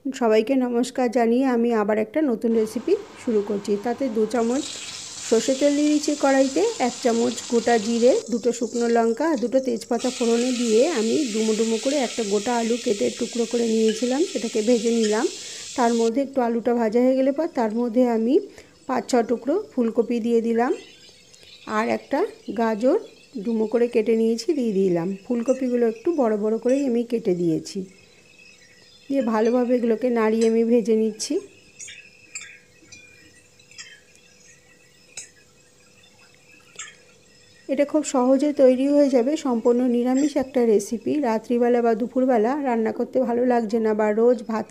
সবাইকে নমস্কার জানিয়ে আমি আবার একটা নতুন রেসিপি শুরু করছি। তাতে 2 চামচ সর্ষে তেল দিয়ে দিচ্ছি কড়াইতে, 1 চামচ গোটা জিরে, 2টো শুকনো লঙ্কা আর 2টো তেজপাতা ফোড়নে দিয়ে আমি ডুমো ডুমো করে একটা গোটা আলু কেটে টুকরো করে নিয়েছিলাম, সেটাকে ভেজে নিলাম। তার মধ্যে একটু আলুটা ভাজা হয়ে গেলে পর তার মধ্যে আমি 5-6 টুকরো ফুলকপি দিয়ে দিলাম আর একটা গাজর ডুমো করে কেটে নিয়েছি দিয়ে দিলাম। ফুলকপিগুলো একটু বড় বড় করেই আমি কেটে দিয়েছি। দিয়ে ভালোভাবে এগুলোকে নাড়িয়ে আমি ভেজে নিচ্ছি। এটা খুব সহজে তৈরি হয়ে যাবে, সম্পূর্ণ নিরামিষ একটা রেসিপি। রাত্রিবেলা বা দুপুরবেলা রান্না করতে ভালো লাগছে না বা রোজ ভাত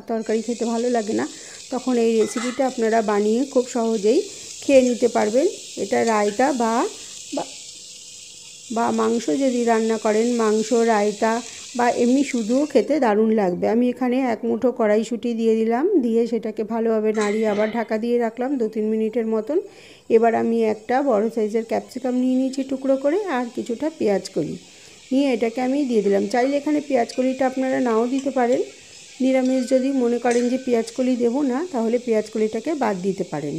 তরকারি খেতে ভালো লাগে না, তখন এই রেসিপিটা আপনারা বানিয়ে খুব সহজেই খেয়ে নিতে পারবেন। এটা রায়তা বা মাংস যদি রান্না করেন, মাংস রায়তা বা এমনি শুধুও খেতে দারুণ লাগবে। আমি এখানে 1 মুঠো কড়াইশুঁটি দিয়ে দিলাম, দিয়ে সেটাকে ভালোভাবে নাড়িয়ে আবার ঢাকা দিয়ে রাখলাম 2-3 মিনিটের মতন। এবার আমি একটা বড় সাইজের ক্যাপসিকাম নিয়ে নিয়েছি টুকরো করে, আর কিছুটা পেঁয়াজ কলি নিয়ে এটাকে আমি দিয়ে দিলাম। চাইলে এখানে পেঁয়াজ কলিটা আপনারা নাও দিতে পারেন। নিরামিষ যদি মনে করেন যে পেঁয়াজ কলি দেবো না, তাহলে পেঁয়াজ কলিটাকে বাদ দিতে পারেন।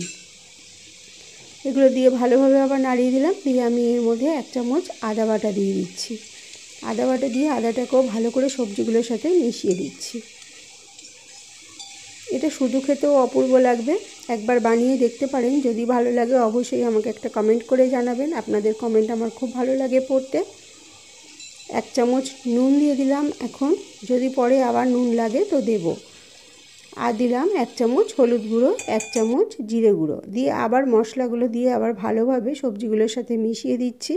এগুলো দিয়ে ভালোভাবে আবার নাড়িয়ে দিলাম। দিয়ে আমি এর মধ্যে 1 চামচ আদা বাটা দিয়ে দিচ্ছি। আদা বাটা দিয়ে আদাটাকেও ভালো করে সবজিগুলোর সাথে মিশিয়ে দিচ্ছি। এটা শুধু খেতেও অপূর্ব লাগবে, একবার বানিয়ে দেখতে পারেন। যদি ভালো লাগে অবশ্যই আমাকে একটা কমেন্ট করে জানাবেন, আপনাদের কমেন্ট আমার খুব ভালো লাগে পড়তে। 1 চামচ নুন দিয়ে দিলাম এখন, যদি পরে আবার নুন লাগে তো দেব। আর দিলাম 1 চামচ হলুদ গুঁড়ো, 1 চামচ জিরে গুঁড়ো দিয়ে আবার মশলাগুলো দিয়ে আবার ভালোভাবে সবজিগুলোর সাথে মিশিয়ে দিচ্ছি।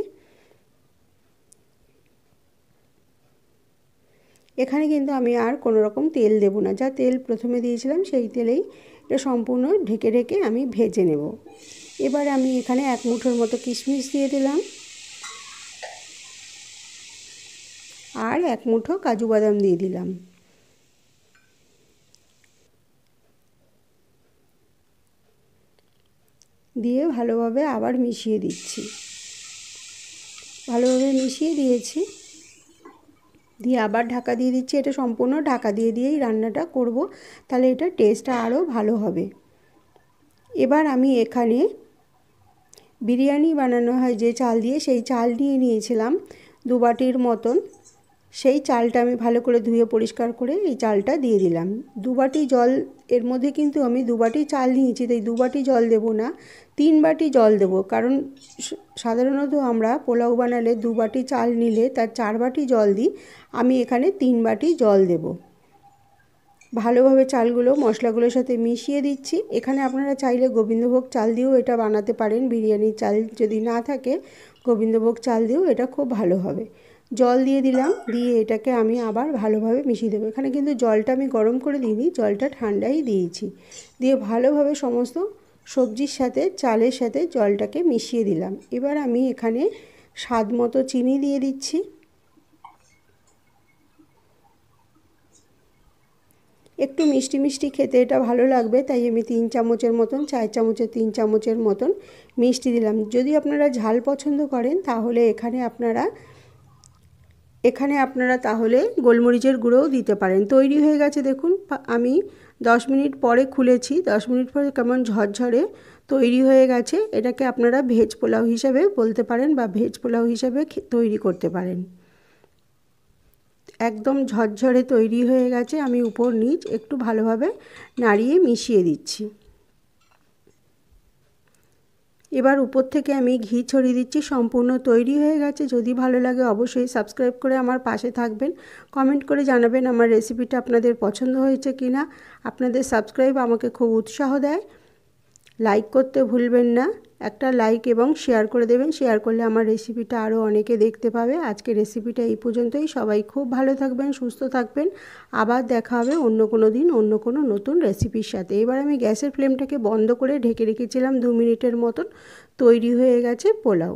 এখানে কিন্তু আমি আর কোনো রকম তেল দেব না, যা তেল প্রথমে দিয়েছিলাম সেই তেলেই এটা সম্পূর্ণ ঢেকে ঢেকে আমি ভেজে নেব। এবার আমি এখানে 1 মুঠোর মতো কিশমিশ দিয়ে দিলাম আর 1 মুঠো কাজু বাদাম দিয়ে দিলাম। দিয়ে ভালোভাবে আবার মিশিয়ে দিচ্ছি। ভালোভাবে মিশিয়ে দিয়েছি, দিয়ে আবার ঢাকা দিয়ে দিচ্ছি। এটা সম্পূর্ণ ঢাকা দিয়ে দিয়েই রান্নাটা করব, তাহলে এটা টেস্টটা আরও ভালো হবে। এবার আমি এখানে বিরিয়ানি বানানো হয় যে চাল দিয়ে, সেই চাল নিয়ে নিয়েছিলাম 2 বাটির মতন। সেই চালটা আমি ভালো করে ধুয়ে পরিষ্কার করে এই চালটা দিয়ে দিলাম। 2 বাটি জল, এর মধ্যে কিন্তু আমি 2 বাটি চাল নিয়েছি, তাই 2 বাটি জল দেব না, 3 বাটি জল দেব। কারণ সাধারণত আমরা পোলাও বানালে 2 বাটি চাল নিলে তার 4 বাটি জল দিই, আমি এখানে 3 বাটি জল দেব। ভালোভাবে চালগুলো মশলাগুলোর সাথে মিশিয়ে দিচ্ছি। এখানে আপনারা চাইলে গোবিন্দভোগ চাল দিয়েও এটা বানাতে পারেন। বিরিয়ানির চাল যদি না থাকে, গোবিন্দভোগ চাল দিয়েও এটা খুব ভালো হবে। জল দিয়ে দিলাম, দিয়ে এটাকে আমি আবার ভালোভাবে মিশিয়ে দেবো। এখানে কিন্তু জলটা আমি গরম করে দিইনি, জলটা ঠান্ডাই দিয়েছি। দিয়ে ভালোভাবে সমস্ত সবজির সাথে চালের সাথে জলটাকে মিশিয়ে দিলাম। এবার আমি এখানে স্বাদ মতো চিনি দিয়ে দিচ্ছি। একটু মিষ্টি মিষ্টি খেতে এটা ভালো লাগবে, তাই আমি 3 চামচের মতন, 4 চামচের 3 চামচের মতন মিষ্টি দিলাম। যদি আপনারা ঝাল পছন্দ করেন তাহলে এখানে আপনারা তাহলে গোলমরিচের গুঁড়োও দিতে পারেন। তৈরি হয়ে গেছে দেখুন, আমি 10 মিনিট পরে খুলেছি, 10 মিনিট পরে কেমন ঝরঝরে তৈরি হয়ে গেছে। এটাকে আপনারা ভেজ পোলাও হিসেবে বলতে পারেন বা ভেজ পোলাও হিসেবে তৈরি করতে পারেন। একদম ঝরঝরে তৈরি হয়ে গেছে। আমি উপর নিচ একটু ভালোভাবে নাড়িয়ে মিশিয়ে দিচ্ছি। এবার উপর থেকে আমি ঘি ছড়িয়ে দিচ্ছি। সম্পূর্ণ তৈরি হয়ে গেছে। যদি ভালো লাগে অবশ্যই সাবস্ক্রাইব করে আমার পাশে থাকবেন, কমেন্ট করে জানাবেন আমার রেসিপিটা আপনাদের পছন্দ হয়েছে কিনা। আপনাদের সাবস্ক্রাইব আমাকে খুব উৎসাহ দেয়। লাইক করতে ভুলবেন না, একটা লাইক এবং শেয়ার করে দেবেন। শেয়ার করলে আমার রেসিপিটা আরও অনেকে দেখতে পাবে। আজকে রেসিপিটা এই পর্যন্তই। সবাই খুব ভালো থাকবেন, সুস্থ থাকবেন। আবার দেখা হবে অন্য কোনো দিন অন্য কোনো নতুন রেসিপির সাথে। এবার আমি গ্যাসের ফ্লেমটাকে বন্ধ করে ঢেকে রেখেছিলাম 2 মিনিটের মতন। তৈরি হয়ে গেছে পোলাও।